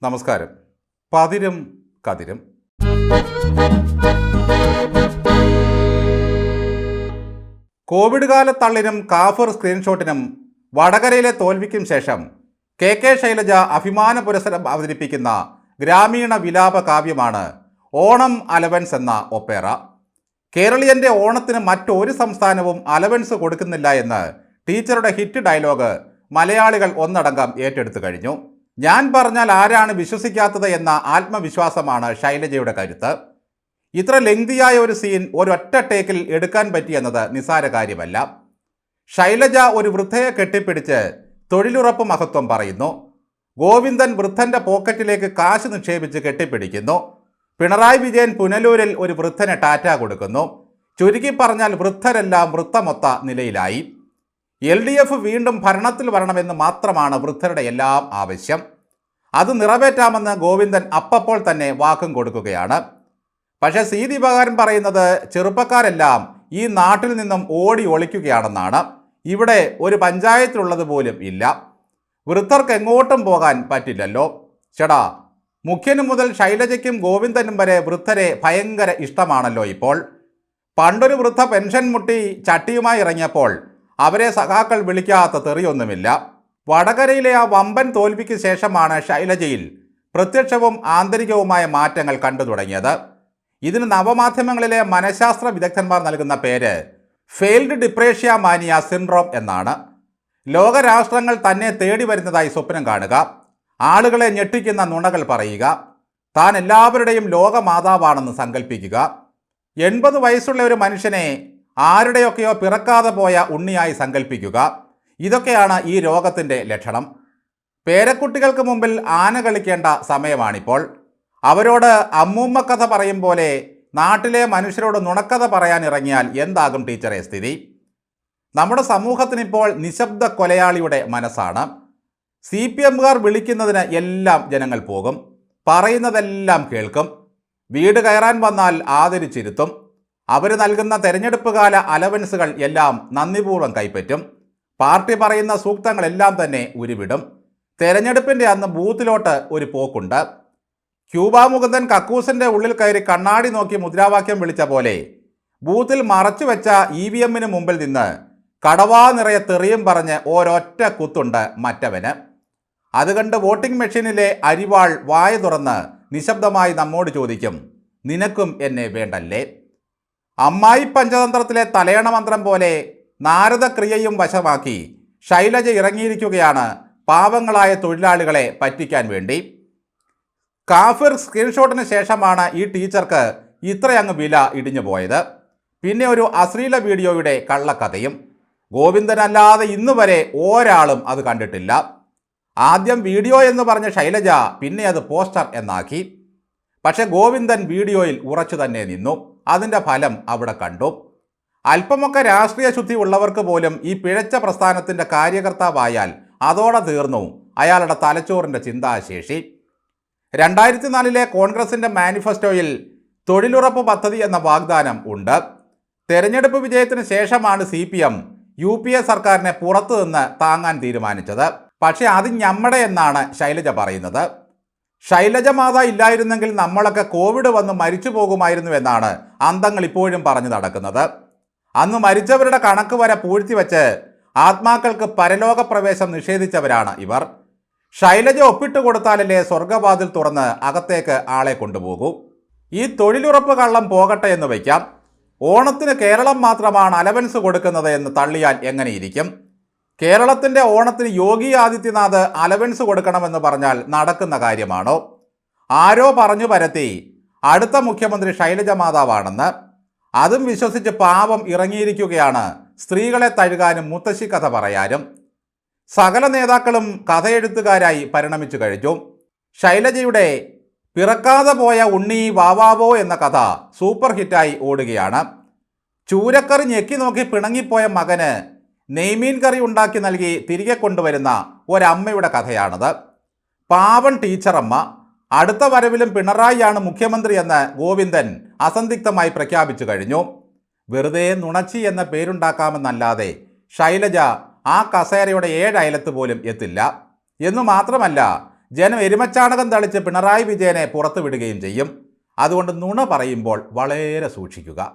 നമസ്കാരം. പതിരും കതിരും. കോവിഡ് കാലത്തള്ളിനും കാഫർ സ്ക്രീൻഷോട്ടിനും വടകരയിലെ തോൽവിക്കും ശേഷം കെ ശൈലജ അഭിമാന പുരസ്സരം അവതരിപ്പിക്കുന്ന ഗ്രാമീണ വിലാപ കാവ്യമാണ് ഓണം അലവൻസ് എന്ന ഒപ്പേറ. കേരളീയൻ്റെ ഓണത്തിന് മറ്റൊരു സംസ്ഥാനവും അലവൻസ് കൊടുക്കുന്നില്ല എന്ന് ടീച്ചറുടെ ഹിറ്റ് ഡയലോഗ് മലയാളികൾ ഒന്നടങ്കം ഏറ്റെടുത്തു കഴിഞ്ഞു. ഞാൻ പറഞ്ഞാൽ ആരാണ് വിശ്വസിക്കാത്തത് എന്ന ആത്മവിശ്വാസമാണ് ശൈലജയുടെ കരുത്ത്. ഇത്ര ലെങ്തിയായ ഒരു സീൻ ഒരൊറ്റ ടേക്കിൽ എടുക്കാൻ പറ്റിയെന്നത് നിസ്സാര കാര്യമല്ല. ശൈലജ ഒരു വൃദ്ധയെ കെട്ടിപ്പിടിച്ച് തൊഴിലുറപ്പ് മഹത്വം പറയുന്നു. ഗോവിന്ദൻ വൃദ്ധൻ്റെ പോക്കറ്റിലേക്ക് കാശ് നിക്ഷേപിച്ച് കെട്ടിപ്പിടിക്കുന്നു. പിണറായി വിജയൻ പുനലൂരിൽ ഒരു വൃദ്ധന് ടാറ്റ കൊടുക്കുന്നു. ചുരുക്കി പറഞ്ഞാൽ വൃദ്ധരെല്ലാം വൃത്തമൊത്ത നിലയിലായി. LDF വീണ്ടും ഭരണത്തിൽ വരണമെന്ന് മാത്രമാണ് വൃദ്ധരുടെ എല്ലാം ആവശ്യം. അത് നിറവേറ്റാമെന്ന് ഗോവിന്ദൻ അപ്പോൾ തന്നെ വാക്കും കൊടുക്കുകയാണ്. പക്ഷേ സി ദിവാകരൻ പറയുന്നത് ചെറുപ്പക്കാരെല്ലാം ഈ നാട്ടിൽ നിന്നും ഓടി ഒളിക്കുകയാണെന്നാണ്. ഇവിടെ ഒരു പഞ്ചായത്തിലുള്ളത് പോലും ഇല്ല. വൃദ്ധർക്ക് എങ്ങോട്ടും പോകാൻ പറ്റില്ലല്ലോ. ചേടാ, മുഖ്യനും മുതൽ ശൈലജയ്ക്കും ഗോവിന്ദനും വരെ വൃദ്ധരെ ഭയങ്കര ഇഷ്ടമാണല്ലോ ഇപ്പോൾ. പണ്ടൊരു വൃദ്ധ പെൻഷൻ മുട്ടി ചട്ടിയുമായി ഇറങ്ങിയപ്പോൾ അവരെ സഖാക്കൾ വിളിക്കാത്ത തെറിയൊന്നുമില്ല. വടകരയിലെ ആ വമ്പൻ തോൽവിക്ക് ശേഷമാണ് ശൈലജയിൽ പ്രത്യക്ഷവും ആന്തരികവുമായ മാറ്റങ്ങൾ കണ്ടു തുടങ്ങിയത്. ഇതിന് നവമാധ്യമങ്ങളിലെ മനഃശാസ്ത്ര വിദഗ്ധന്മാർ നൽകുന്ന പേര് ഫെയിൽഡ് ഡിപ്രേഷ്യ മാനിയ സിൻഡ്രോം എന്നാണ്. ലോകരാഷ്ട്രങ്ങൾ തന്നെ തേടി വരുന്നതായി സ്വപ്നം കാണുക, ആളുകളെ ഞെട്ടിക്കുന്ന നുണകൾ പറയുക, താൻ എല്ലാവരുടെയും ലോകമാതാവാണെന്ന് സങ്കല്പിക്കുക, 80 വയസ്സുള്ള ഒരു മനുഷ്യനെ ആരുടെയൊക്കെയോ പിറക്കാതെ പോയ ഉണ്ണിയായി സങ്കല്പിക്കുക. ഇതൊക്കെയാണ് ഈ രോഗത്തിൻ്റെ ലക്ഷണം. പേരക്കുട്ടികൾക്ക് മുമ്പിൽ ആന കളിക്കേണ്ട സമയമാണിപ്പോൾ. അവരോട് അമ്മൂമ്മ കഥ പറയും പോലെ നാട്ടിലെ മനുഷ്യരോട് നുണക്കഥ പറയാൻ ഇറങ്ങിയാൽ എന്താകും ടീച്ചറെ സ്ഥിതി? നമ്മുടെ സമൂഹത്തിനിപ്പോൾ നിശബ്ദ കൊലയാളിയുടെ മനസ്സാണ്. CPMകാർ വിളിക്കുന്നതിന് എല്ലാം ജനങ്ങൾ പോകും, പറയുന്നതെല്ലാം കേൾക്കും, വീട് കയറാൻ വന്നാൽ ആദരിച്ചിരുത്തും. അവർ നൽകുന്ന തെരഞ്ഞെടുപ്പ് കാല അലവൻസുകൾ എല്ലാം നന്ദിപൂർവ്വം കൈപ്പറ്റും. പാർട്ടി പറയുന്ന സൂക്തങ്ങളെല്ലാം തന്നെ ഉരുവിടും. തെരഞ്ഞെടുപ്പിൻ്റെ അന്ന് ബൂത്തിലോട്ട് ഒരു പോക്കുണ്ട്. ക്യൂബ മുകുന്ദൻ കക്കൂസിൻ്റെ ഉള്ളിൽ കയറി കണ്ണാടി നോക്കി മുദ്രാവാക്യം വിളിച്ച പോലെ ബൂത്തിൽ മറച്ചു വെച്ച EVMന് മുമ്പിൽ നിന്ന് കടവാ നിറയെ തെറിയും പറഞ്ഞ് ഒരൊറ്റ കുത്തുണ്ട് മറ്റവന്. അതുകണ്ട് വോട്ടിംഗ് മെഷീനിലെ അരിവാൾ വായ തുറന്ന് നിശബ്ദമായി നമ്മോട് ചോദിക്കും, നിനക്കും എന്നെ വേണ്ടല്ലേ? അമ്മായി പഞ്ചതന്ത്രത്തിലെ തലയണ മന്ത്രം പോലെ നാരദക്രിയയും വശമാക്കി ശൈലജ ഇറങ്ങിയിരിക്കുകയാണ് പാവങ്ങളായ തൊഴിലാളികളെ പറ്റിക്കാൻ വേണ്ടി. കാഫിർ സ്ക്രീൻഷോട്ടിന് ശേഷമാണ് ഈ ടീച്ചർക്ക് ഇത്രയങ്ങ് വില ഇടിഞ്ഞു പോയത്. പിന്നെ ഒരു അശ്ലീല വീഡിയോയുടെ കള്ളക്കഥയും. ഗോവിന്ദനല്ലാതെ ഇന്നു വരെ ഒരാളും അത് കണ്ടിട്ടില്ല. ആദ്യം വീഡിയോ എന്ന് പറഞ്ഞ ശൈലജ പിന്നെ അത് പോസ്റ്റർ എന്നാക്കി. പക്ഷേ ഗോവിന്ദൻ വീഡിയോയിൽ ഉറച്ചു തന്നെ നിന്നു. അതിൻ്റെ ഫലം അവിടെ കണ്ടു. അല്പമൊക്കെ രാഷ്ട്രീയ ശുദ്ധി ഉള്ളവർക്ക് പോലും ഈ പിഴച്ച പ്രസ്ഥാനത്തിൻ്റെ കാര്യകർത്താവായാൽ അതോടെ തീർന്നു അയാളുടെ തലച്ചോറിൻ്റെ ചിന്താശേഷി. 2004 കോൺഗ്രസിൻ്റെ മാനിഫെസ്റ്റോയിൽ തൊഴിലുറപ്പ് പദ്ധതി എന്ന വാഗ്ദാനം ഉണ്ട്. തെരഞ്ഞെടുപ്പ് വിജയത്തിന് ശേഷമാണ് CPM UPA സർക്കാരിനെ പുറത്തു നിന്ന് താങ്ങാൻ തീരുമാനിച്ചത്. പക്ഷേ അത് ഞമ്മടെ എന്നാണ് ശൈലജ പറയുന്നത്. ശൈലജ മാത ഇല്ലായിരുന്നെങ്കിൽ നമ്മളൊക്കെ കോവിഡ് വന്ന് മരിച്ചു പോകുമായിരുന്നു എന്നാണ് അന്തങ്ങൾ ഇപ്പോഴും പറഞ്ഞു നടക്കുന്നത്. അന്ന് മരിച്ചവരുടെ കണക്ക് വരെ പൂഴ്ത്തിവെച്ച് ആത്മാക്കൾക്ക് പരലോക പ്രവേശം നിഷേധിച്ചവരാണ് ഇവർ. ശൈലജ ഒപ്പിട്ട് കൊടുത്താലല്ലേ സ്വർഗവാതിൽ തുറന്ന് അകത്തേക്ക് ആളെ കൊണ്ടുപോകൂ. ഈ തൊഴിലുറപ്പ് കള്ളം പോകട്ടെ എന്ന് വയ്ക്കാം. ഓണത്തിന് കേരളം മാത്രമാണ് അലവൻസ് കൊടുക്കുന്നത് എന്ന് തള്ളിയാൽ എങ്ങനെയിരിക്കും? കേരളത്തിൻ്റെ ഓണത്തിന് യോഗി ആദിത്യനാഥ് അലവൻസ് കൊടുക്കണമെന്ന് പറഞ്ഞാൽ നടക്കുന്ന കാര്യമാണോ? ആരോ പറഞ്ഞു പരത്തി അടുത്ത മുഖ്യമന്ത്രി ശൈലജ മാതാവാണെന്ന്. അതും വിശ്വസിച്ച് പാവം ഇറങ്ങിയിരിക്കുകയാണ് സ്ത്രീകളെ തഴുകാനും മുത്തശ്ശി കഥ പറയാനും. സകല നേതാക്കളും കഥയെഴുത്തുകാരായി പരിണമിച്ചു കഴിഞ്ഞു. ശൈലജയുടെ പിറക്കാതെ പോയ ഉണ്ണി വാവാവോ എന്ന കഥ സൂപ്പർ ഹിറ്റായി ഓടുകയാണ്. ചൂരക്കറി ഞെക്കി നോക്കി പിണങ്ങിപ്പോയ മകന് നെയ്മീൻ കറി ഉണ്ടാക്കി നൽകി തിരികെ കൊണ്ടുവരുന്ന ഒരമ്മയുടെ കഥയാണത്. പാവൻ ടീച്ചറമ്മ. അടുത്ത വരവിലും പിണറായിയാണ് മുഖ്യമന്ത്രി എന്ന് ഗോവിന്ദൻ അസന്ദിഗ്ധമായി പ്രഖ്യാപിച്ചു കഴിഞ്ഞു. വെറുതെ നുണച്ചി എന്ന പേരുണ്ടാക്കാമെന്നല്ലാതെ ശൈലജ ആ കസേരയുടെ 7 അയലത്ത് പോലും എത്തില്ല. എന്നു മാത്രമല്ല, ജനം എരുമച്ചാണകം തളിച്ച് പിണറായി വിജയനെ പുറത്തുവിടുകയും ചെയ്യും. അതുകൊണ്ട് നുണ പറയുമ്പോൾ വളരെ സൂക്ഷിക്കുക.